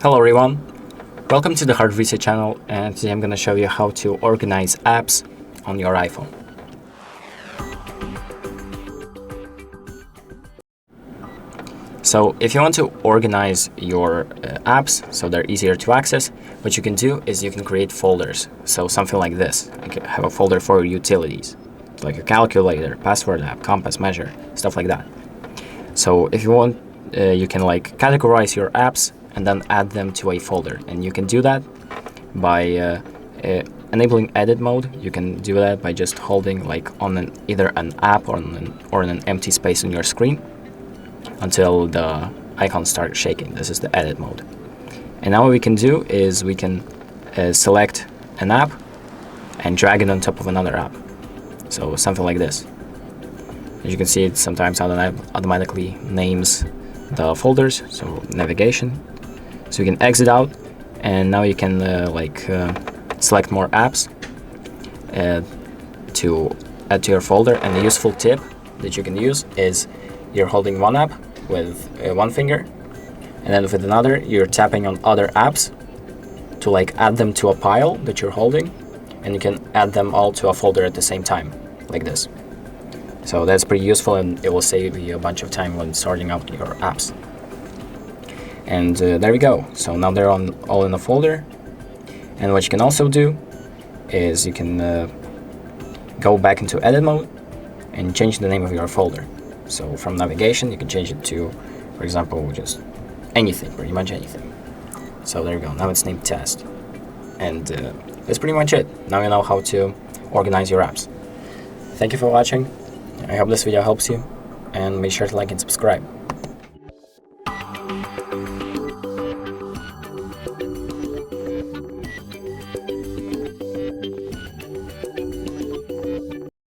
Hello everyone, welcome to the HardReset channel, and today I'm going to show you how to organize apps on your iPhone. So if you want to organize your apps so they're easier to access, what you can do is you can create folders. So something like this. I can have a folder for utilities, like a calculator, password app, compass, measure, stuff like that. So if you want, you can categorize your apps and then add them to a folder. And you can do that by enabling edit mode. You can do that by just holding on either an app or on an empty space on your screen until the icon starts shaking. This is the edit mode. And now what we can do is we can select an app and drag it on top of another app. So something like this. As you can see, it sometimes automatically names the folders, so navigation. So you can exit out, and now you can select more apps to add to your folder. And the useful tip that you can use is you're holding one app with one finger, and then with another you're tapping on other apps to add them to a pile that you're holding, and you can add them all to a folder at the same time, like this. So that's pretty useful, and it will save you a bunch of time when sorting out your apps. And there we go. So now they're all in a folder. And what you can also do is you can go back into edit mode and change the name of your folder. So from navigation, you can change it to, for example, just anything, pretty much anything. So there you go. Now it's named test. And that's pretty much it. Now you know how to organize your apps. Thank you for watching. I hope this video helps you, and make sure to like and subscribe.